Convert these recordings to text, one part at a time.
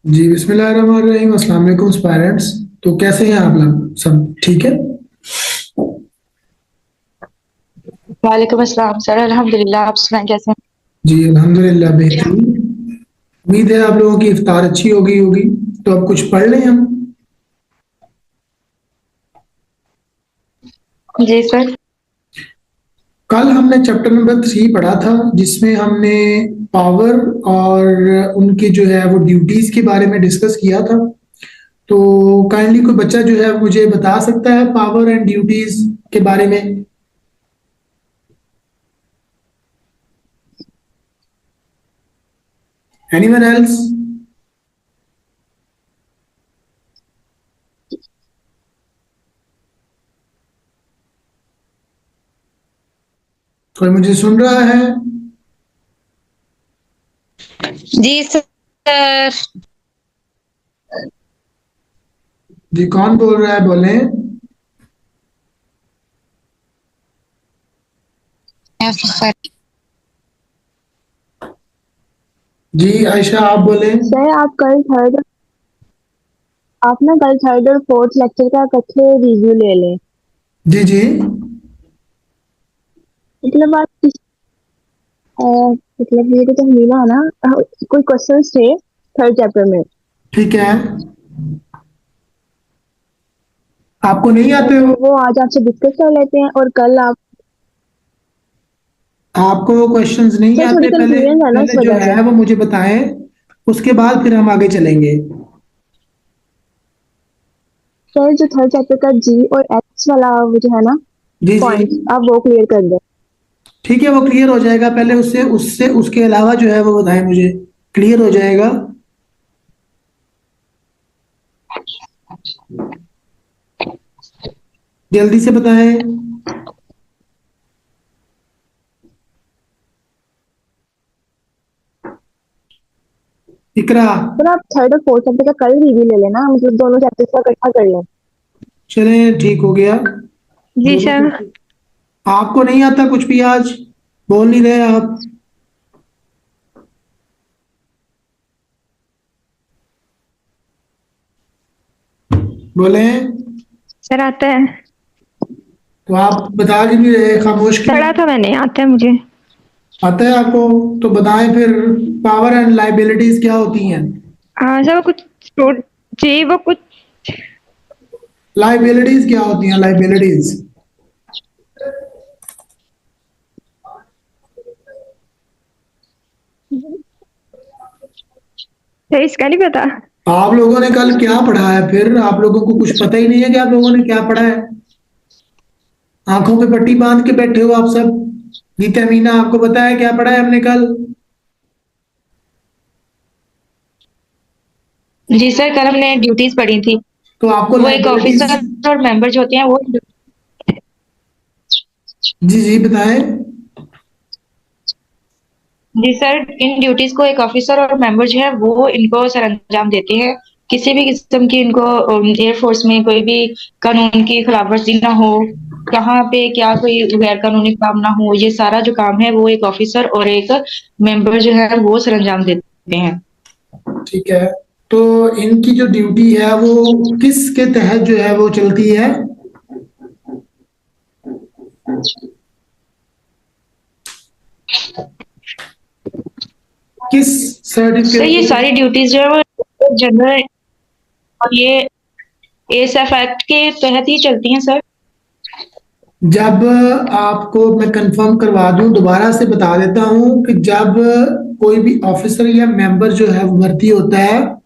जी बिस्मिल्लाहिर्रहमानिर्रहीम। अस्सलाम वालेकुम पेरेंट्स। तो कैसे हैं आप लोग? सब ठीक है? वालेकुम अस्सलाम सर, अल्हम्दुलिल्लाह। आप सुनाएं कैसे हैं? जी अल्हम्दुलिल्लाह बेहतरीन। उम्मीद है आप लोगों की इफ्तार अच्छी हो गई होगी। तो अब कुछ पढ़ लें हम। जी सर। कल हमने चैप्टर नंबर 3 पढ़ा था, जिसमें हमने पावर और उनकी जो है वो ड्यूटीज के बारे में डिस्कस किया था। तो काइंडली कोई बच्चा जो है मुझे बता सकता है पावर एंड ड्यूटीज के बारे में? Anyone else? कोई मुझे सुन रहा है? जी सर। जी कौन बोल रहा है, बोले। सर जी आयशा आप बोले। सर आप ना कल थर्ड और फोर्थ लेक्चर का इकट्ठे रिव्यू ले लें। जी जी। मतलब आप मतलब मेरे को मिला ना, कोई क्वेश्चंस थे थर्ड चैप्टर में। ठीक है। आपको नहीं आते हो? वो आज आपसे डिस्कस कर लेते हैं और कल आप। आपको क्वेश्चंस नहीं सर थोड़ी आते? पहले कंफ्यूजन है ना इस पहले जो वजह से। है वो मुझे बताएं। उसके बाद फिर हम आगे चलेंगे। सर जो थर्ड चैप्टर का जी और एच वाला वो जो है ना जी जी। पॉइंट, आप वो क्लियर कर दें। ठीक है, वो क्लियर हो जाएगा। पहले उससे उससे उसके अलावा जो है वो बताएं मुझे। क्लियर हो जाएगा। जल्दी से बताएं। इकरा। सर आप थर्ड और फोर्थ चैप्टर का कल रिव्यू ले लेना, मतलब दोनों चैप्टर का इकट्ठा कर लें। चलें, ठीक हो गया। जी दोनों सर। को- आपको नहीं आता कुछ भी आज? बोल नहीं रहे आप? बोले। सर आता है। तो आप बता भी नहीं रहे, खामोश क्यों? पढ़ा था मैंने, आता है मुझे। आता है आपको? तो बताएं फिर। पावर एंड लाइबिलिटीज क्या होती हैं? हाँ सर, वो कुछ जी वो कुछ लाइबिलिटीज क्या होती हैं, लाइबिलिटीज? सर इसका नहीं पता। आप लोगों ने कल क्या पढ़ा है? फिर आप लोगों को कुछ पता ही नहीं है कि आप लोगों ने क्या पढ़ा है। आंखों पे पट्टी बांध के बैठे हो आप सब। गीता मीना आपको पता है क्या पढ़ा है हमने कल? जी सर, कल हमने ड्यूटीज पढ़ी थी। तो आपको वो एक लाइबिलिटीज। ऑफिसर और मेंबर जो होते हैं वो। जी जी बताएं। जी सर, इन ड्यूटीज को एक ऑफिसर और मेंबर जो है वो इनको सर अंजाम देते हैं। किसी भी किस्म की इनको एयरफोर्स में कोई भी कानून की खिलाफवर्जी ना हो, कहाँ पे क्या कोई गैर कानूनी काम ना हो, ये सारा जो काम है वो एक ऑफिसर और एक मेंबर जो है वो सर अंजाम देते हैं। ठीक है। तो इनकी जो ड्यूटी है वो किसके तहत जो है वो चलती है? किस सर सर्टिफिकेट ये के? सारी ड्यूटीज जो है वो जनरल और ये एएसएफ एक्ट के तहत ही चलती हैं सर। जब आपको मैं कंफर्म करवा दूं, दोबारा से बता देता हूं कि जब कोई भी ऑफिसर या मेंबर जो है वो भर्ती होता है,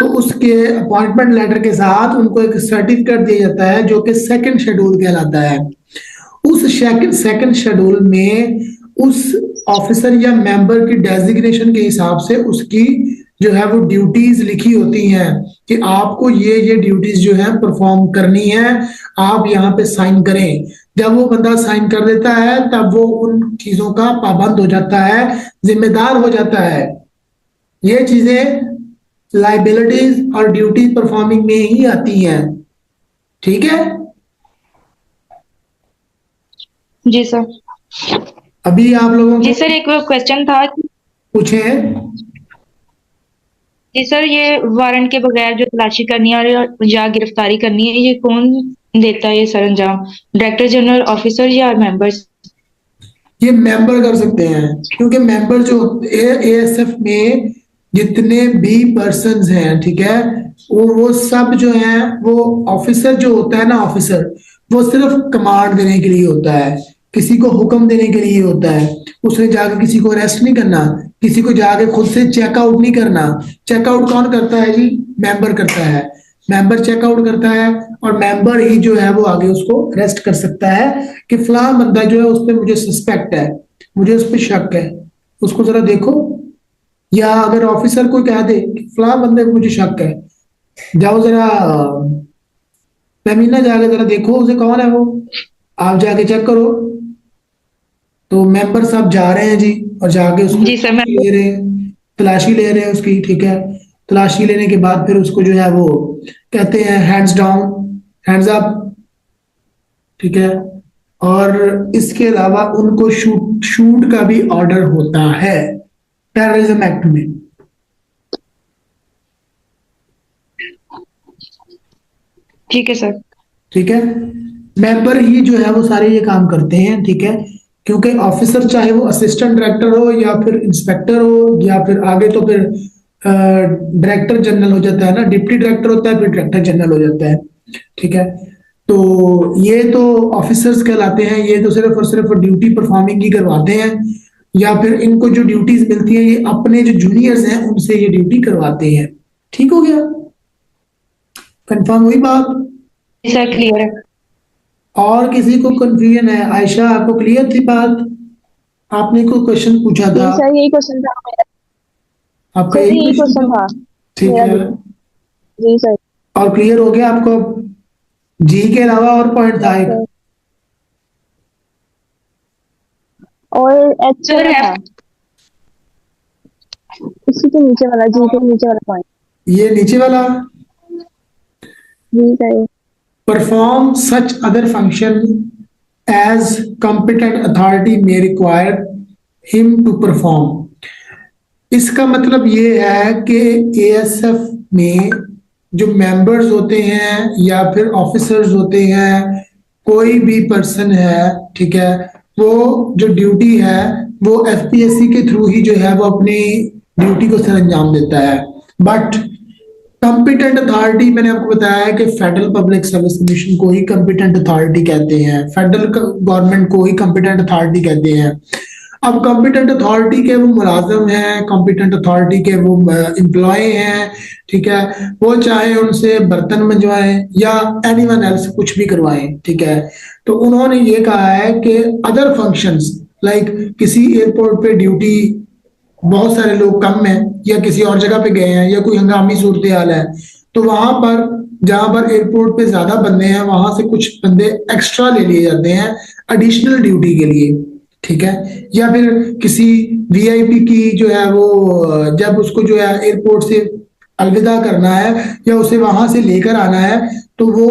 तो उसके अपॉइंटमेंट लेटर के साथ उनको एक सर्टिफिकेट दिया जाता है जो कि सेकंड शेड्यूल कहलाता है। उस सेकंड शेड्यूल में उस ऑफिसर या मेंबर की डेजिग्नेशन के हिसाब से उसकी जो है वो ड्यूटीज लिखी होती हैं कि आपको ये ड्यूटीज जो है परफॉर्म करनी है। आप यहाँ पे साइन करें। जब वो बंदा साइन कर देता है तब वो उन चीजों का पाबंद हो जाता है, जिम्मेदार हो जाता है। ये चीजें लाइबिलिटीज और ड्यूटी परफॉर्मिंग में ही आती हैं। ठीक है। जी सर। अभी आप लोगों जी को सर, एक क्वेश्चन था कि पूछे। जी सर, ये वारंट के बगैर जो तलाशी करनी है और या गिरफ्तारी करनी है, ये कौन देता है ये सर अंजाम? डायरेक्टर जनरल, ऑफिसर या मेंबर्स? ये मेंबर कर सकते हैं, क्योंकि मेंबर जो एएसएफ में जितने भी पर्सन्स हैं, ठीक है, वो सब जो हैं, वो ऑफिसर जो होता है ना, ऑफिसर, वो सिर्फ कमांड देने के लिए होता है, किसी को हुक्म देने के लिए होता है। उसने जाके किसी को अरेस्ट नहीं करना, किसी को जाके खुद से चेकआउट नहीं करना। चेकआउट कौन करता है जी? मेंबर करता है। मेंबर चेकआउट करता है, और मेंबर ही जो है वो आगे उसको अरेस्ट कर सकता है कि फलां बंदा जो है उस पर मुझे सस्पेक्ट है, मुझे उस पर शक है, उसको जरा देखो। या अगर ऑफिसर को कह दे कि फलां बंदे को मुझे शक है, जाओ जरा फेमिना जाके जरा देखो उसे, कौन है वो, आप जाके चेक करो। तो मेंबर साहब जा रहे हैं जी, और जाके उसको जी सर, मैं ले रहे हैं, तलाशी ले रहे हैं उसकी, ठीक है। तलाशी लेने के बाद फिर उसको जो है वो कहते हैं हैंड्स डाउन, हैंड्स अप, ठीक है। और इसके अलावा उनको शूट शूट का भी ऑर्डर होता है टेररिज्म एक्ट में, ठीक है सर। ठीक है। मेंबर ही जो है वो सारे ये काम करते हैं, ठीक है। क्योंकि ऑफिसर चाहे वो असिस्टेंट डायरेक्टर हो या फिर इंस्पेक्टर हो या फिर आगे तो फिर डायरेक्टर जनरल हो जाता है ना, डिप्टी डायरेक्टर होता है, फिर डायरेक्टर जनरल हो जाता है, ठीक है। तो ये तो ऑफिसर्स कहलाते हैं, ये तो सिर्फ और सिर्फ ड्यूटी परफॉर्मिंग ही करवाते हैं, या फिर इनको जो ड्यूटीज मिलती हैं ये अपने जो जूनियर्स हैं उनसे ये ड्यूटी करवाते हैं। ठीक हो गया? कंफर्म हुई बात? जी सर, क्लियर है। और किसी को कंफ्यूजन है? आयशा, आपको क्लियर थी बात? आपने कोई क्वेश्चन पूछा जी था? सर, यही क्वेश्चन था मेरा। आपका सर यही यही क्वेश्चन क्वेश्चन था? था ठीक मेरा है। भी। जी सर। और क्लियर हो गया आपको? जी के अलावा और पॉइंट था यस एक? सर। और एच सर वाला था, इसी के नीचे वाला, जी के नीचे वाला पॉइंट। ये नीचे वाला, जी sir. Perform such other function as competent authority may require him to perform। इसका मतलब ये है कि एएसएफ में जो मेंबर्स होते हैं या फिर ऑफिसर्स होते हैं, कोई भी पर्सन है, ठीक है, वो जो ड्यूटी है वो एफपीएससी के थ्रू ही जो है वो अपनी ड्यूटी को सर अंजाम देता है। बट कॉम्पिटेंट अथॉरिटी, मैंने आपको बताया है कि फेडरल पब्लिक सर्विस कमीशन को ही कॉम्पिटेंट अथॉरिटी कहते हैं, फेडरल गवर्नमेंट को ही कॉम्पिटेंट अथॉरिटी कहते हैं। अब कॉम्पिटेंट अथॉरिटी के वो मुलाजम हैं, कॉम्पिटेंट अथॉरिटी के वो एम्प्लॉय हैं, ठीक है, वो चाहे उनसे बर्तन मंजवाएं या एनीवन एल्स कुछ भी करवाएं, ठीक है। तो उन्होंने ये कहा है कि अदर फंक्शंस लाइक किसी एयरपोर्ट पे ड्यूटी, बहुत सारे लोग कम हैं या किसी और जगह पे गए हैं या कोई हंगामी सूरत हाल है, तो वहां पर जहां पर एयरपोर्ट पे ज्यादा बंदे हैं वहां से कुछ बंदे एक्स्ट्रा ले लिए जाते हैं एडिशनल ड्यूटी के लिए, ठीक है। या फिर किसी वीआईपी की जो है वो जब उसको जो है एयरपोर्ट से अलविदा करना है या उसे वहां से लेकर आना है, तो वो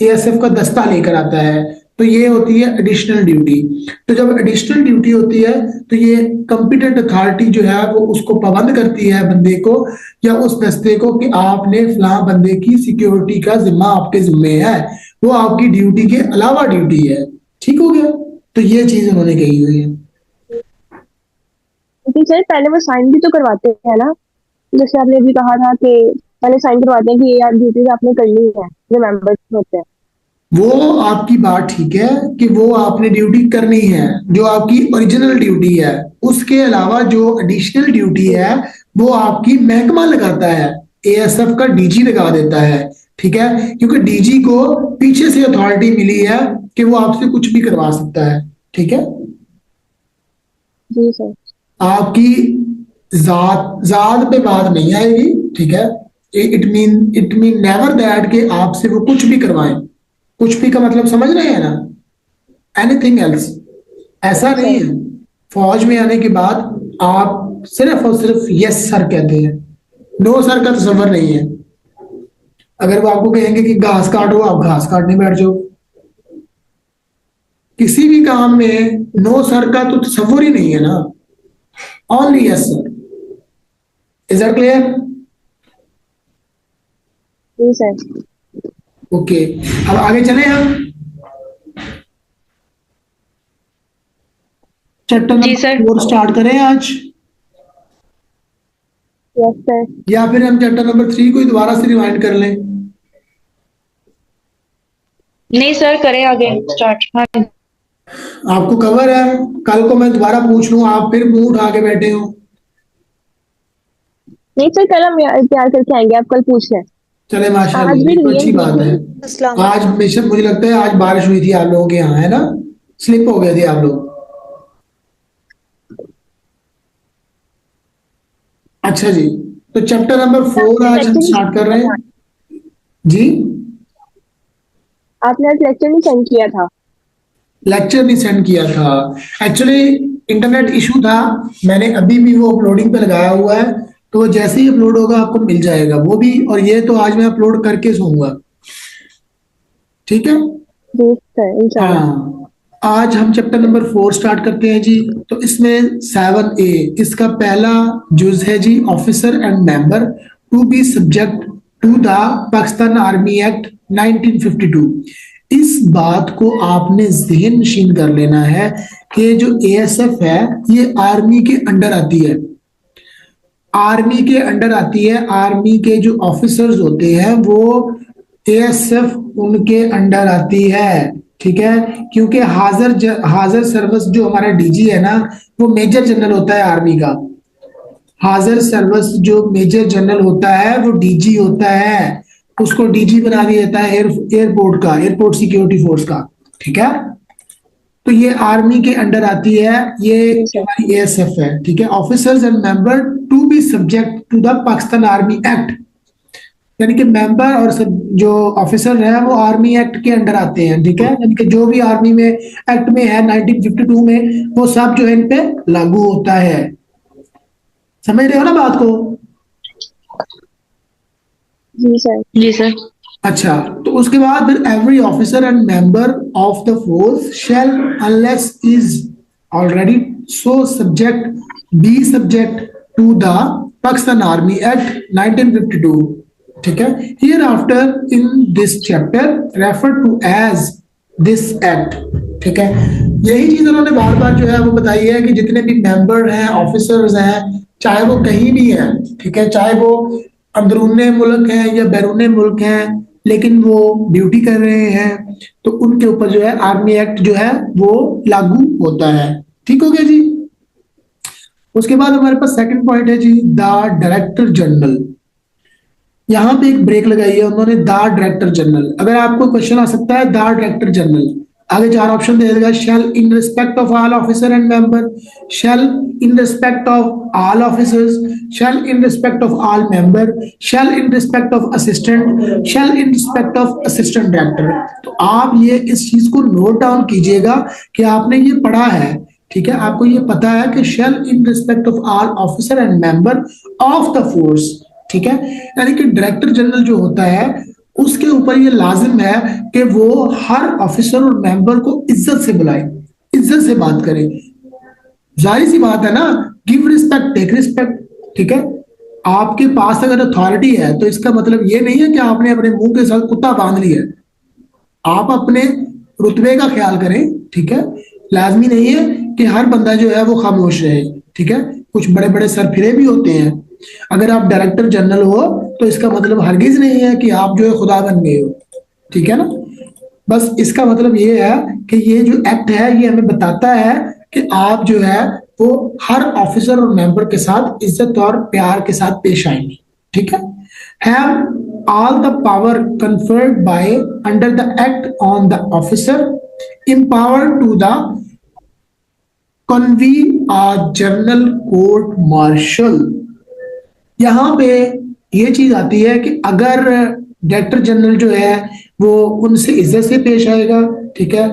एएसएफ का दस्ता लेकर आता है, तो ये होती है एडिशनल ड्यूटी। तो जब एडिशनल ड्यूटी होती है तो ये कॉम्पिटेंट अथॉरिटी जो है वो उसको पाबंद करती है बंदे को या उस दस्ते को कि आपने फलां बंदे की सिक्योरिटी का जिम्मा आपके जिम्मे है, वो आपकी ड्यूटी के अलावा ड्यूटी है। ठीक हो गया? तो ये चीज उन्होंने कही हुई है। लेकिन सर पहले वो साइन भी तो करवाते हैं ना, जैसे आपने अभी कहा था कि पहले साइन करवाते हैं कि ये यार ड्यूटीज आपने करनी है, जो मेंबर्स होते हैं। वो आपकी बात ठीक है कि वो आपने ड्यूटी करनी है, जो आपकी ओरिजिनल ड्यूटी है, उसके अलावा जो एडिशनल ड्यूटी है वो आपकी महकमा लगाता है, एएसएफ का डीजी लगा देता है, ठीक है। क्योंकि डीजी को पीछे से अथॉरिटी मिली है कि वो आपसे कुछ भी करवा सकता है, ठीक है। जी सर। आपकी जात जात पे बात नहीं आएगी, ठीक है। इट मीन नेवर दैट कि आपसे वो कुछ भी करवाएं। कुछ भी का मतलब समझ रहे हैं ना? एनीथिंग एल्स, ऐसा यस नहीं सर। है। फौज में आने के बाद आप सिर्फ और सिर्फ यस सर कहते हैं, नो सर का तस्वर नहीं है। अगर वो आपको कहेंगे कि घास काटो, आप घास काटने बैठ जाओ। किसी भी काम में नो सर का तो तस्वर ही नहीं है ना, only yes sir. Is that clear? जी सर। ओके, अब आगे चले हम चैप्टर जी नंबर सर। 4 स्टार्ट करें आज, यस सर। या फिर हम चैप्टर नंबर 3 को ही दोबारा से रिवाइंड कर लें? नहीं सर, करें आगे स्टार्ट। हाँ। आपको कवर है? कल को मैं दोबारा पूछ लूं, आप फिर मुंह उठा के बैठे हो। नहीं सर, कल हम तैयार करके आएंगे, आप कल पूछ लें। चले आज माशाल्लाह, भी ये तो रिवीजन अच्छी की बात है। थी। अस्सलाम आज बेशक मुझे लगता है आज बारिश हुई थी आप लोगों के यहाँ, है ना? स्लिप हो गए थे आप लोग। अच्छा जी, तो चैप्टर नंबर 4 आज हम लेक्चर स्टार्ट कर रहे हैं जी। आपने आज लेक्चर नहीं सेंड किया था। लेक्चर नहीं सेंड किया था, एक्चुअली इंटरनेट इशू था। मैंने अभी भी वो अपलोडिंग पे लगाया हुआ है, तो वो जैसे ही अपलोड होगा आपको मिल जाएगा वो भी। और ये तो आज मैं अपलोड करके सोऊंगा, ठीक है? जी सर, इंशाल्लाह। हाँ, आज हम चैप्टर नंबर 4 स्टार्ट करते हैं जी। तो इसमें 7A, इसका पहला जुज है जी, officer and member to be subject to the Pakistan army act 1952। इस बात को आपने जहन नशीन कर लेना है कि जो ASF है ये आर्मी के अंडर आती है। आर्मी के अंडर आती है, आर्मी के जो ऑफिसर्स होते हैं वो ASF उनके अंडर आती है, ठीक है? क्योंकि हाजिर सर्विस जो हमारा DG है ना, वो मेजर जनरल होता है आर्मी का। हाजिर सर्विस जो मेजर जनरल होता है वो DG होता है, उसको DG बना दिया जाता है एयरपोर्ट का, एयरपोर्ट सिक्योरिटी फोर्स का, ठीक है? तो ये आर्मी के अंडर आती है, ये जी सर। हमारी ASF है, ठीक है? Officers and member to be subject to the Pakistan army act, यानी कि मेंबर और सब जो ऑफिसर है वो आर्मी एक्ट के अंडर आते हैं, ठीक है? यानी कि जो भी आर्मी में एक्ट में है 1952 में, वो सब जो है इन पे लागू होता है। समझ रहे हो ना बात को? जी सर। जी सर। अच्छा, तो उसके बाद फिर every officer and member of the force shall unless is already so subject be subject to the Pakistan army act 1952, ठीक है? Hereafter in this chapter refer to as this act, ठीक है? यही चीज उन्होंने बार बार जो है वो बताई है कि जितने भी मेंबर हैं, ऑफिसर्स हैं, चाहे वो कहीं भी हैं, ठीक है? चाहे वो अंदरूने मुल्क हैं या बैरूने मुल्क हैं, लेकिन वो ड्यूटी कर रहे हैं, तो उनके ऊपर जो है आर्मी एक्ट जो है वो लागू होता है। ठीक हो गया जी? उसके बाद हमारे पास सेकंड पॉइंट है जी, द डायरेक्टर जनरल। यहां पे एक ब्रेक लगाई है उन्होंने, द डायरेक्टर जनरल। अगर आपको क्वेश्चन आ सकता है द डायरेक्टर जनरल, आगे 4 ऑप्शन दे देगा, shall in respect of all officer and member, shall in respect of all officers, shall in respect of all member, shall in respect of assistant, shall in respect of assistant director. तो आप ये इस चीज को note down कीजिएगा कि आपने ये पढ़ा है, ठीक है? आपको ये पता है कि shall in respect of all officer and member of the force, ठीक है? यानी कि डायरेक्टर जनरल जो होता है उसके ऊपर ये लाजिम है कि वो हर ऑफिसर और मेंबर को इज्जत से बुलाए, इज्जत से बात करे। जाहिर सी बात है ना, गिव रिस्पेक्ट टेक रिस्पेक्ट, ठीक है? आपके पास अगर अथॉरिटी है तो इसका मतलब ये नहीं है कि आपने अपने मुंह के साथ कुत्ता बांध लिया है। आप अपने रुतबे का ख्याल करें, ठीक है? लाजमी नहीं है कि हर बंदा जो है वो खामोश रहे, ठीक है? कुछ बड़े बड़े सरफिरे भी होते हैं। अगर आप डायरेक्टर जनरल हो तो इसका मतलब हरगिज नहीं है कि आप जो है खुदा बन गए हो, ठीक है ना? बस इसका मतलब ये है कि ये जो एक्ट है ये हमें बताता है कि आप जो है वो हर ऑफिसर और मेंबर के साथ इज्जत और प्यार के साथ पेश आएंगे, ठीक है? Have all the power conferred by under the act on the officer empowered to the convene a general court martial। यहाँ पे ये चीज आती है कि अगर डायरेक्टर जनरल जो है वो उनसे इज्जत से पेश आएगा, ठीक है?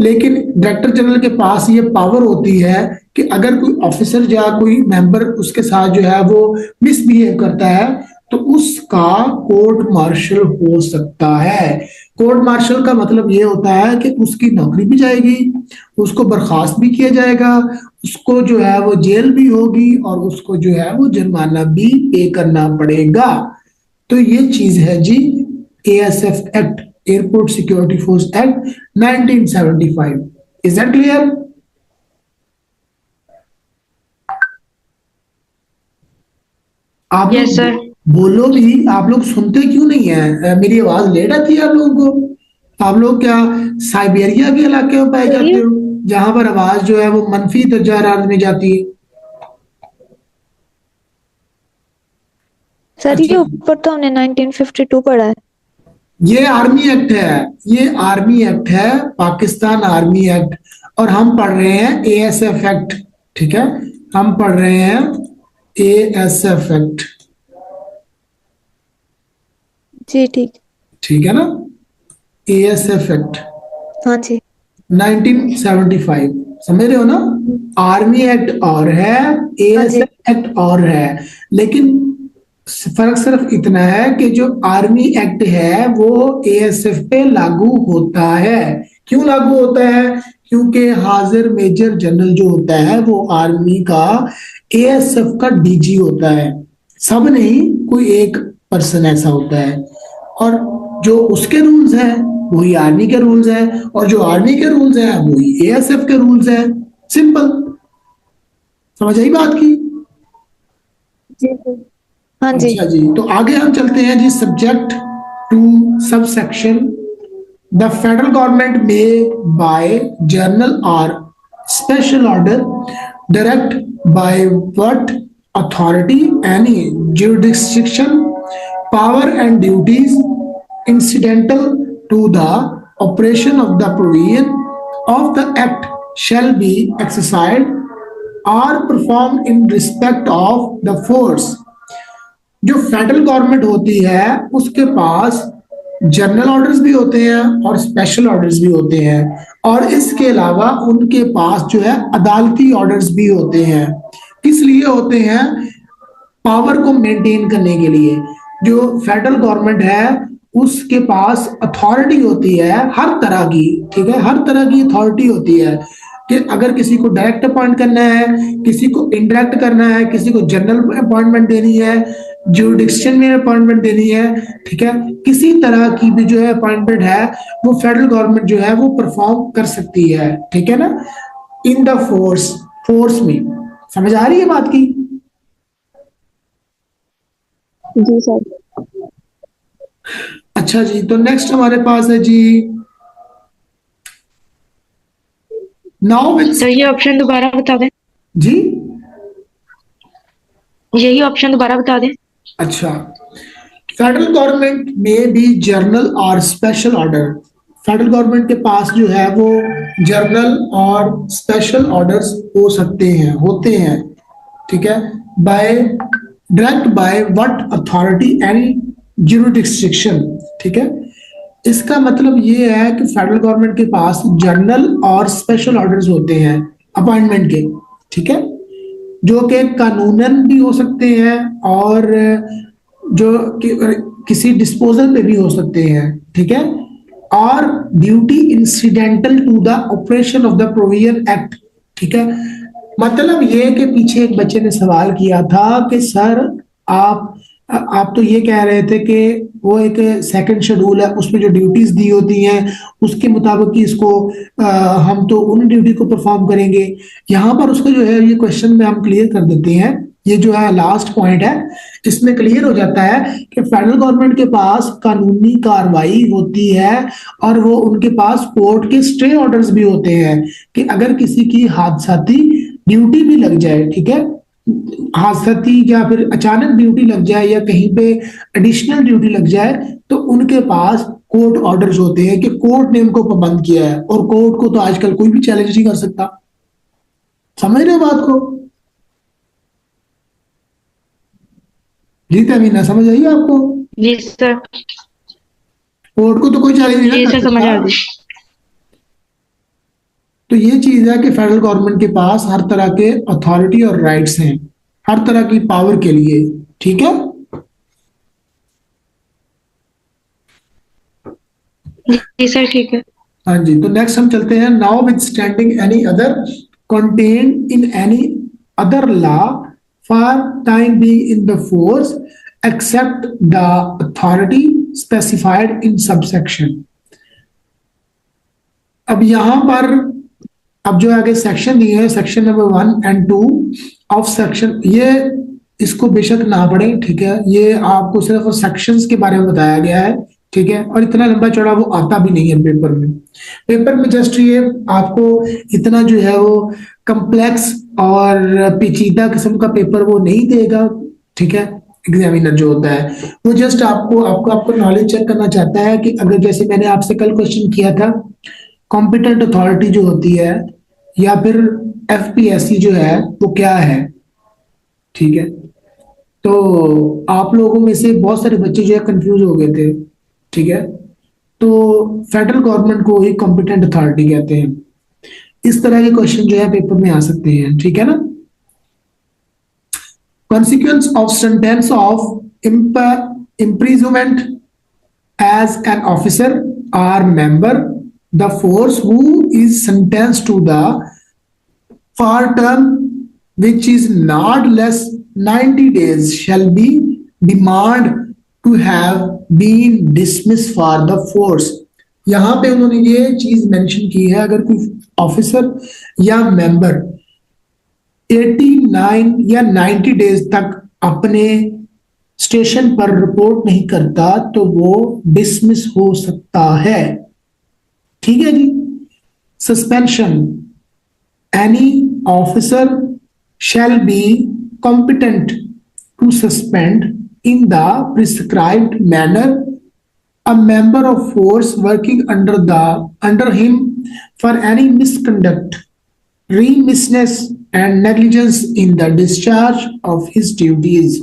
लेकिन डायरेक्टर जनरल के पास ये पावर होती है कि अगर कोई ऑफिसर या कोई मेंबर उसके साथ जो है वो मिसबिहेव करता है तो उसका कोर्ट मार्शल हो सकता है। कोर्ट मार्शल का मतलब ये होता है कि उसकी नौकरी भी जाएगी, उसको बर्खास्त भी किया जाएगा, उसको जो है वो जेल भी होगी और उसको जो है वो जुर्माना भी पे करना पड़ेगा। तो ये चीज है जी ASF act, airport security force act 1975। Is that clear? आप यस लोग सर। बोलो भी, आप लोग सुनते क्यों नहीं है? मेरी आवाज लेट आती है आप लोगों को? आप लोग क्या साइबेरिया के इलाके में पाए सही जाते है। हो जहां पर आवाज जो है वो मनफी दर्जा हरारत में जाती है? सर अच्छा, ये ऊपर तो हमने 1952 पढ़ा है। ये आर्मी एक्ट है, ये आर्मी एक्ट है, पाकिस्तान आर्मी एक्ट। और हम पढ़ रहे हैं एएसएफ एक्ट, ठीक है? हम पढ़ रहे हैं एएसएफ एक्ट, जी ठीक। ठीक है ना? एएसएफ एक्ट हाँ जी। 1975, समझ रहे हो ना? आर्मी एक्ट और है, हाँ जी। एएसएफ एक्ट और है, लेकिन फर्क सिर्फ इतना है कि जो आर्मी एक्ट है वो एएसएफ पे लागू होता है। क्यों लागू होता है? क्योंकि हाजिर मेजर जनरल जो होता है वो आर्मी का एएसएफ का डीजी होता है। सब नहीं, कोई एक पर्सन ऐसा होता है, और जो उसके रूल्स हैं वही आर्मी के रूल्स हैं, और जो आर्मी के रूल्स हैं वही एएसएफ के रूल्स हैं। सिंपल, समझ आई बात की? जी सर। हाँ जी। अच्छा जी, तो आगे हम चलते हैं जी, subject to sub section. The federal government may by general or special order direct by what authority any jurisdiction power and duties incidental to the operation of the provision of the act shall be exercised or performed in respect of the force। जो federal government होती है उसके पास general orders भी होते हैं और special orders भी होते हैं, और इसके अलावा उनके पास जो है अदालती ऑर्डर्स भी होते हैं। किस लिए होते हैं? पावर को मेंटेन करने के लिए। जो फेडरल गवर्नमेंट है उसके पास अथॉरिटी होती है हर तरह की, ठीक है? हर तरह की अथॉरिटी होती है कि अगर किसी को डायरेक्ट अपॉइंट करना है, किसी को इनडायरेक्ट करना है, किसी को जनरल अपॉइंटमेंट देनी है, जुरिडिक्शन में अपॉइंटमेंट देनी है, ठीक है? किसी तरह की भी जो है अपॉइंटमेंट है वो फेडरल गवर्नमेंट जो है वो परफॉर्म कर सकती है, ठीक है ना? इन द फोर्स, फोर्स में। समझ आ रही है बात की? जी सर। अच्छा जी, तो नेक्स्ट हमारे पास है जी नाउ विद। सर ये ऑप्शन दोबारा बता दें। जी, यही ऑप्शन दोबारा बता दें। अच्छा, फेडरल गवर्नमेंट में भी journal or special order. Federal government के पास जो है वो जर्नल और स्पेशल ऑर्डर्स हो सकते हैं, होते हैं, ठीक है? By direct by what authority any jurisdiction, ठीक है? इसका मतलब ये है कि फेडरल गवर्नमेंट के पास जनरल और स्पेशल ऑर्डर्स होते हैं अपॉइंटमेंट के, ठीक है? जो कि कानूनन भी हो सकते हैं और जो किसी डिस्पोजल पे भी हो सकते हैं, ठीक है? और duty incidental to the operation of the provision act, ठीक है? मतलब ये कि पीछे एक बच्चे ने सवाल किया था कि सर आप तो ये कह रहे थे कि वो एक सेकंड शेड्यूल है उसमें जो ड्यूटीज दी होती हैं उसके मुताबिक ही इसको हम तो उन ड्यूटी को परफॉर्म करेंगे। यहाँ पर उसको जो है ये क्वेश्चन में हम क्लियर कर देते हैं। ये जो है लास्ट पॉइंट है, इसमें क्लियर हो जाता है कि फेडरल गवर्नमेंट के पास कानूनी कार्रवाई होती है और वो उनके पास कोर्ट के स्टे ऑर्डर्स भी होते हैं कि अगर किसी की हादसाती ड्यूटी भी लग जाए, ठीक है? हादसाती या फिर अचानक ड्यूटी लग जाए या कहीं पे एडिशनल ड्यूटी लग जाए तो उनके पास कोर्ट ऑर्डर्स होते हैं कि कोर्ट ने उनको पाबंद किया है, और कोर्ट को तो आजकल कोई भी चैलेंज नहीं कर सकता। समझ रहे हो बात को? जी तमीना, समझ आई आपको? जी सर। कोर्ट को तो कोई चैलेंज नहीं जी कर सर समझ आ सकता। गई। तो ये चीज है कि फेडरल गवर्नमेंट के पास हर तरह के अथॉरिटी और राइट्स हैं हर तरह की पावर के लिए, ठीक है? जी सर ठीक है। हाँ जी, तो नेक्स्ट हम चलते हैं। Now with standing any other contained in any other law for time being in the force except the authority specified in subsection. अब यहां पर अब जो आगे सेक्शन दिए हैं, section number 1 and 2 of section, ये इसको बेशक ना पढ़े, ठीक है, ये आपको सिर्फ सेक्शंस के बारे में बताया गया है, ठीक है, और इतना लंबा चौड़ा वो आता भी नहीं है पेपर में। पेपर में जस्ट ये आपको इतना जो है वो कम्प्लेक्स और पेचीदा किस्म का पेपर वो नहीं देगा, ठीक है। एग्जामिनर जो होता है वो जस्ट आपको नॉलेज चेक करना चाहता है कि अगर जैसे मैंने आपसे कल क्वेश्चन किया था, कॉम्पिटेंट अथॉरिटी जो होती है या फिर एफपीएससी जो है वो क्या है, ठीक है। तो आप लोगों में से बहुत सारे बच्चे जो है कंफ्यूज हो गए थे, ठीक है। तो फेडरल गवर्नमेंट को ही कॉम्पिटेंट अथॉरिटी कहते हैं। इस तरह के क्वेश्चन जो है पेपर में आ सकते हैं, ठीक है ना। Consequence of sentence of imprisonment as an officer or member the force who is sentenced to the for term which is not less 90 days shall be demand to have been dismissed for the force। यहां पे उन्होंने ये चीज mention की है, अगर कोई officer या मेंबर 89 या 90 डेज तक अपने स्टेशन पर रिपोर्ट नहीं करता तो वो डिसमिस हो सकता है, ठीक है जी। Suspension, any officer shall be competent to suspend in the prescribed manner a member of force working under him for any misconduct, remissness and negligence in the discharge of his duties।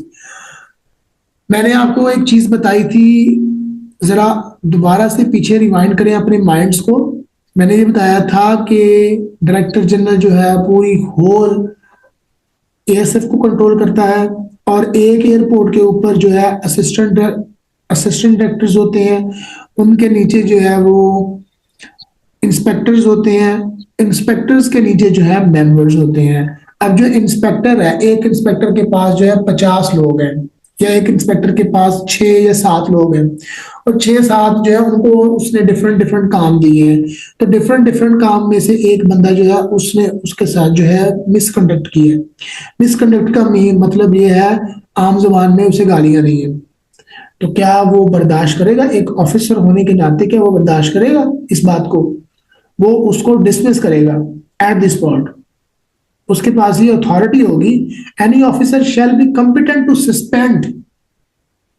मैंने आपको एक चीज बताई थी, जरा दोबारा से पीछे रिवाइंड करें अपने माइंड्स को। मैंने ये बताया था कि डायरेक्टर जनरल जो है पूरी होल एएसएफ को कंट्रोल करता है और एक एयरपोर्ट के ऊपर जो है असिस्टेंट डायरेक्टर्स होते हैं, उनके नीचे जो है वो इंस्पेक्टर्स होते हैं, इंस्पेक्टर्स के नीचे जो है मेंबर्स होते हैं। अब जो इंस्पेक्टर है, एक इंस्पेक्टर के पास जो है 50 लोग हैं या एक इंस्पेक्टर के पास 6 या 7 लोग हैं और 6-7 जो है उनको उसने डिफरेंट काम दिए हैं, तो डिफरेंट काम में से एक बंदा जो है उसने उसके साथ जो है मिसकंडक्ट किया। मिसकंडक्ट का मतलब ये है आम जुबान में उसे गालियां दी हैं, तो क्या वो बर्दाश्त करेगा? एक ऑफिसर होने के नाते क्या वो बर्दाश्त करेगा इस बात को? वो उसको डिसमिस करेगा एट दिस स्पॉट। उसके पास ये अथॉरिटी होगी, any officer shall be competent to suspend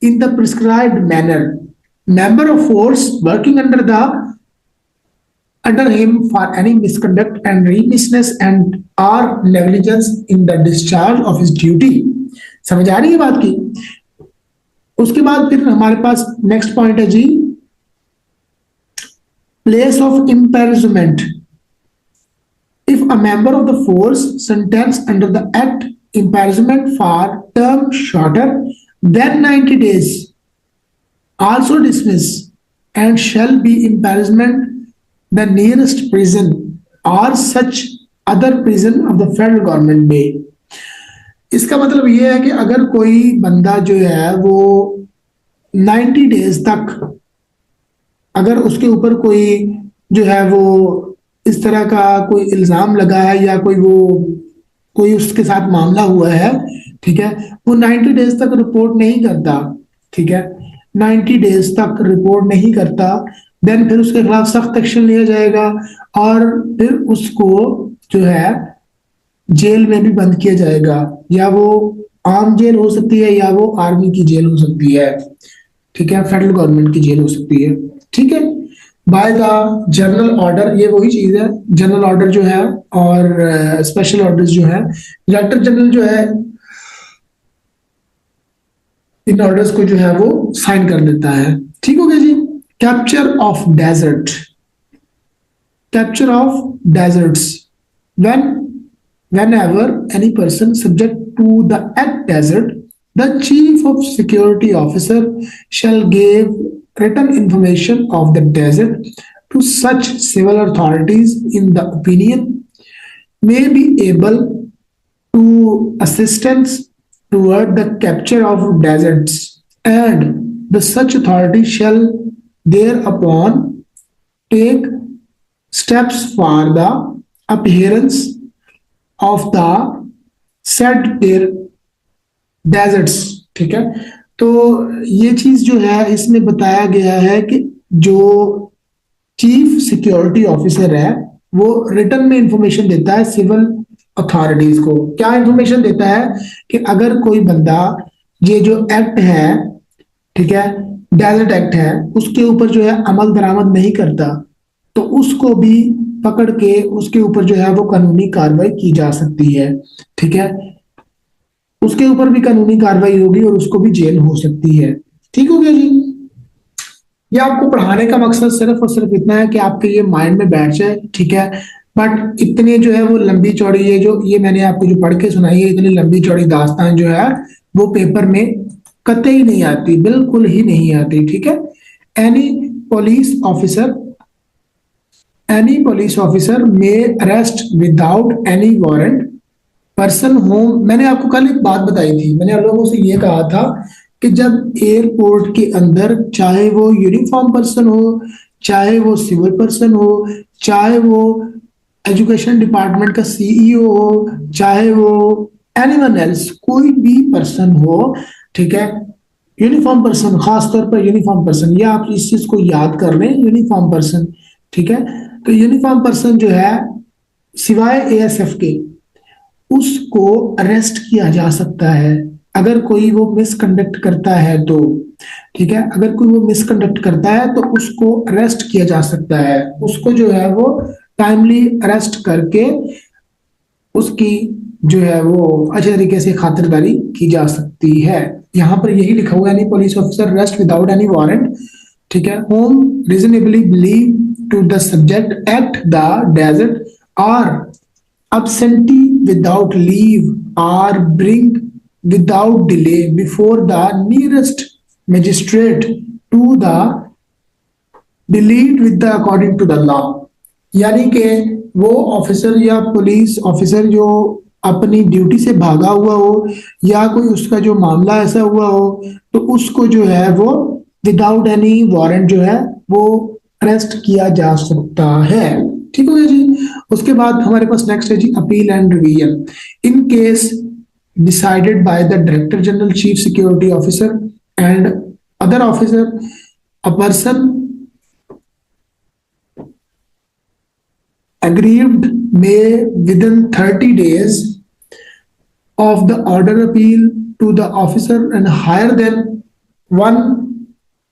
in the prescribed manner member of force working under him for any misconduct and remissness and or negligence in the discharge of his duty। समझ आ रही है बात की? उसके बाद फिर हमारे पास नेक्स्ट पॉइंट है जी, place of imprisonment। If a member of the force sentenced under the act imprisonment for term shorter than 90 days also dismiss and shall be imprisonment the nearest prison or such other prison of the federal government may। इसका मतलब ये है कि अगर कोई बंदा जो है वो 90 डेज तक अगर उसके ऊपर कोई जो है वो इस तरह का कोई इल्जाम लगा है या कोई उसके साथ मामला हुआ है, ठीक है, वो 90 डेज तक रिपोर्ट नहीं करता, ठीक है, 90 डेज तक रिपोर्ट नहीं करता, देन फिर उसके खिलाफ सख्त एक्शन लिया जाएगा और फिर उसको जो है जेल में भी बंद किया जाएगा, या वो आम जेल हो सकती है या वो आर्मी की जेल हो सकती है, ठीक है, फेडरल गवर्नमेंट की जेल हो सकती है, ठीक है। बाय द जनरल ऑर्डर, ये वही चीज है, जनरल ऑर्डर जो है और स्पेशल ऑर्डर्स जो है, डायरेक्टर जनरल जो है इन ऑर्डर्स को जो है वो साइन कर देता है, ठीक हो गया जी। Capture of desert, capture of deserts, whenever any person subject to the act desert, the chief of security officer shall give written information of the desert to such civil authorities in the opinion may be able to assistance toward the capture of deserts, and the such authority shall thereupon take steps for the appearance of the said there deserters. ठीक है, तो ये चीज जो है इसमें बताया गया है कि जो चीफ सिक्योरिटी ऑफिसर है वो रिटर्न में इंफॉर्मेशन देता है सिविल अथॉरिटीज को। क्या इंफॉर्मेशन देता है कि अगर कोई बंदा ये जो एक्ट है, ठीक है, डेजर्ट एक्ट है, उसके ऊपर जो है अमल दरामद नहीं करता तो उसको भी पकड़ के उसके ऊपर जो है वो कानूनी कार्रवाई की जा सकती है। ठीक है, उसके ऊपर भी कानूनी कार्रवाई होगी और उसको भी जेल हो सकती है। ठीक हो गया जी। ये आपको पढ़ाने का मकसद सिर्फ और सिर्फ इतना है कि आपके ये माइंड में बैठ जाए। ठीक है, बट इतने जो है वो लंबी चौड़ी ये मैंने आपको जो पढ़ के सुनाई है, इतनी लंबी चौड़ी दास्तान जो है वो पेपर में कतई नहीं आती, बिल्कुल ही नहीं आती। ठीक है, एनी पुलिस ऑफिसर में arrest without any warrant person home. मैंने आपको कल एक बात बताई थी, मैंने आप लोगों से ये कहा था कि जब एयरपोर्ट के अंदर चाहे वो यूनिफॉर्म पर्सन हो, चाहे वो सिविल पर्सन हो, चाहे वो एजुकेशन डिपार्टमेंट का सीईओ हो, चाहे वो एनीवन एल्स, कोई भी पर्सन हो, ठीक है, यूनिफॉर्म पर्सन, खासतौर पर यूनिफॉर्म पर्सन, या आप इस चीज को याद कर लें, यूनिफॉर्म पर्सन। ठीक है, तो यूनिफॉर्म पर्सन जो है सिवाय एएसएफ के उसको अरेस्ट किया जा सकता है अगर कोई वो मिसकंडक्ट करता है तो। ठीक है, अगर कोई वो मिसकंडक्ट करता है तो उसको अरेस्ट किया जा सकता है, उसको जो है वो टाइमली अरेस्ट करके उसकी जो है वो अच्छे तरीके से खातिरदारी की जा सकती है। यहाँ पर यही लिखा हुआ है, any police officer arrest without any warrant, ठीक है, whom reasonably believe to the subject act the desert और absentee without leave or bring without delay before the nearest magistrate to the delete with the according to the law। यानी कि वो officer या police officer जो अपनी duty से भागा हुआ हो या कोई उसका जो मामला ऐसा हुआ हो तो उसको जो है वो विदाउट एनी वारंट जो है वो अरेस्ट किया जा सकता है। ठीक हो गया जी। उसके बाद हमारे पास नेक्स्ट है जी appeal and revision. In case decided by the director general, chief security officer and other officer, a person aggrieved may within 30 days of the order appeal to the officer and higher than one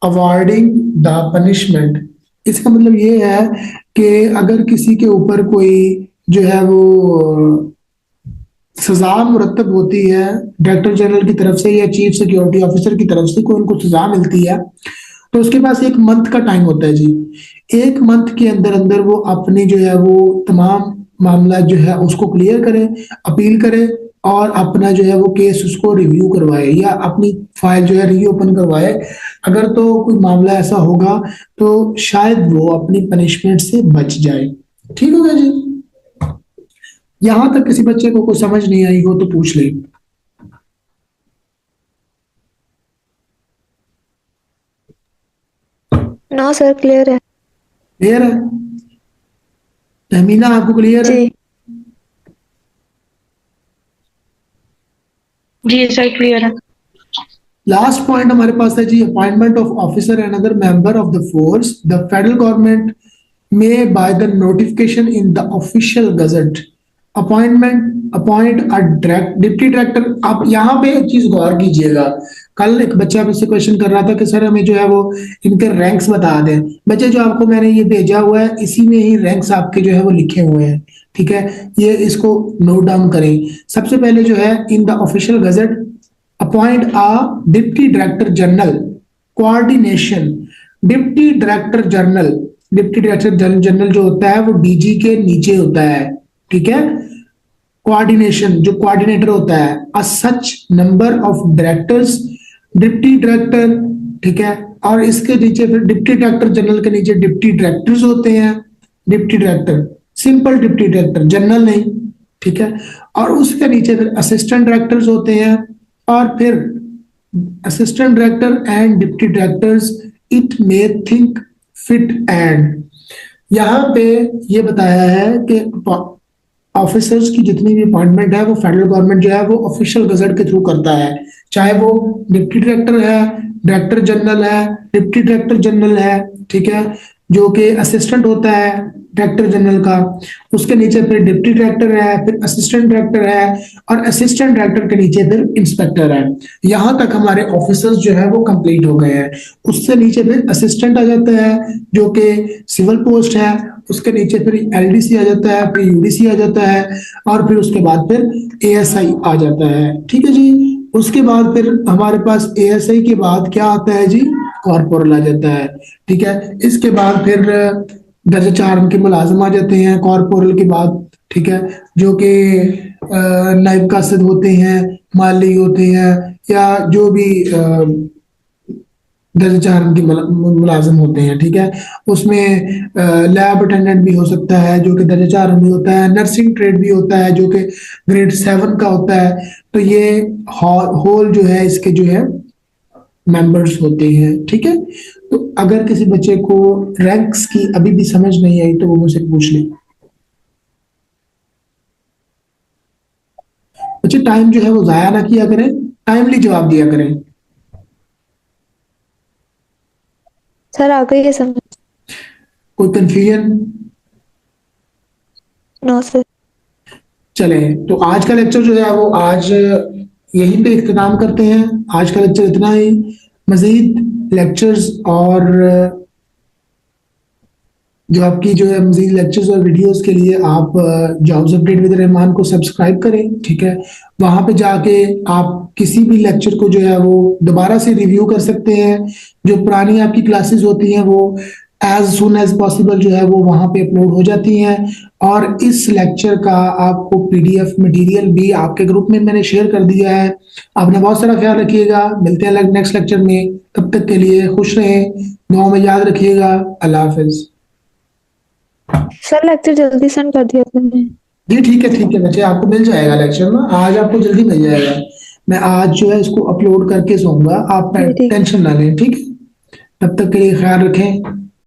awarding the punishment। इसका मतलब ये है कि अगर किसी के ऊपर कोई जो है वो सजा मुरतब होती है डायरेक्टर जनरल की तरफ से या चीफ सिक्योरिटी ऑफिसर की तरफ से, कोई उनको सजा मिलती है तो उसके पास 1 मंथ का टाइम होता है जी। 1 मंथ के अंदर अंदर वो अपने जो है वो तमाम मामला जो है उसको क्लियर करे, अपील करे और अपना जो है वो केस उसको रिव्यू करवाए या अपनी फाइल जो है रीओपन करवाए। अगर तो कोई मामला ऐसा होगा तो शायद वो अपनी पनिशमेंट से बच जाए। ठीक हो गया जी। यहां तक किसी बच्चे को कोई समझ नहीं आई हो तो पूछ ले। ना सर, क्लियर है। क्लियर है तहमीना, आपको क्लियर है? जी जी सर क्लियर है। लास्ट पॉइंट हमारे पास है जी appointment of officer and other member of the force. The federal government may by the notification in the official gazette appoint a deputy director. आप यहाँ पे एक चीज गौर कीजिएगा, कल एक बच्चा मुझसे क्वेश्चन कर रहा था कि सर हमें जो है वो इनके रैंक्स बता दें। बच्चे जो आपको मैंने ये भेजा हुआ है इसी में ही रैंक्स आपके जो है वो लिखे हुए हैं। ठीक है, ये इसको नोट डाउन करें। सबसे पहले जो है in the official gazette appoint a deputy director general coordination. Deputy director general जो होता है वो डीजी के नीचे होता है। ठीक है, कोऑर्डिनेशन जो कोऑर्डिनेटर होता है, a such number of directors deputy director. ठीक है, और इसके नीचे फिर डिप्टी डायरेक्टर जनरल के नीचे डिप्टी डायरेक्टर्स होते हैं। Deputy director simple deputy director, general नहीं। ठीक है, और उसके नीचे फिर असिस्टेंट डायरेक्टर्स होते हैं, और फिर assistant director and deputy directors it may think fit and, यहाँ पे ये बताया है कि ऑफिसर्स की जितनी भी अपॉइंटमेंट है वो फेडरल गवर्नमेंट जो है वो ऑफिशियल गजट के थ्रू करता है, चाहे वो डिप्टी डायरेक्टर है, डायरेक्टर जनरल है, डिप्टी डायरेक्टर जनरल है, ठीक है, जो कि असिस्टेंट होता है डायरेक्टर जनरल का, उसके नीचे फिर डिप्टी डायरेक्टर है, फिर असिस्टेंट डायरेक्टर है, और असिस्टेंट डायरेक्टर के नीचे फिर इंस्पेक्टर है। यहां तक हमारे ऑफिसर्स जो है वो कंप्लीट हो गए हैं। उससे नीचे फिर असिस्टेंट आ जाता है जो कि सिविल पोस्ट है, उसके नीचे फिर एलडीसी आ जाता है, फिर यूडीसी आ जाता है, और फिर उसके बाद फिर एएसआई आ जाता है, ठीक है जी। उसके बाद फिर हमारे पास एएसआई के बाद क्या आता है जी, कॉर्पोरल आ जाता है, ठीक है। इसके बाद फिर दर्जा 4 के मुलाजिम आ जाते हैं कॉर्पोरल के बाद, ठीक है, जो कि नायब कासिद होते हैं, माली होते हैं, या जो भी दर्जा 4 के मुलाजिम होते हैं, ठीक है। उसमें लैब अटेंडेंट भी हो सकता है जो कि दर्जा 4 में होता है, नर्सिंग ट्रेड भी होता है जो कि ग्रेड 7 का होता है। तो ये होल जो है इसके जो है मेंबर्स होते हैं, ठीक है। तो अगर किसी बच्चे को रैंक्स की अभी भी समझ नहीं आई तो वो मुझसे पूछ ले। बच्चे टाइम जो है वो जाया ना किया करें, टाइमली जवाब दिया करें। सर आ गई है समझ। कोई कंफ्यूजन? No sir. चले, तो आज का लेक्चर जो है वो आज यहीं पे इख्तिताम करते हैं। आज का लेक्चर इतना ही। मजीद लेक्चर्स और जो आपकी जो है मजीद लेक्चर्स और वीडियोस के लिए आप जॉब्स अपडेट विद रहमान को सब्सक्राइब करें, ठीक है। वहां पे जाके आप किसी भी लेक्चर को जो है वो दोबारा से रिव्यू कर सकते हैं। जो पुरानी आपकी क्लासेस होती हैं वो एज सुन एज पॉसिबल जो है वो वहां पे अपलोड हो जाती हैं। और इस लेक्चर का आपको पीडीएफ मटेरियल भी आपके ग्रुप में मैंने शेयर कर दिया है। आपने बहुत सारा ख्याल रखिएगा। मिलते हैं नेक्स्ट लेक्चर में, तब तक के लिए खुश रहें, दुआ में याद रखिएगा। अल्लाह हाफिज। सर लेक्चर जल्दी सेंड कर दिया मैंने। जी ठीक है बच्चे, आपको मिल जाएगा लेक्चर ना, आज आपको जल्दी मिल जाएगा। मैं आज जो है इसको अपलोड करके सोऊंगा, आप जी ठीक है। टेंशन ना लें, ठीक है। तब तक के लिए ख्याल रखें।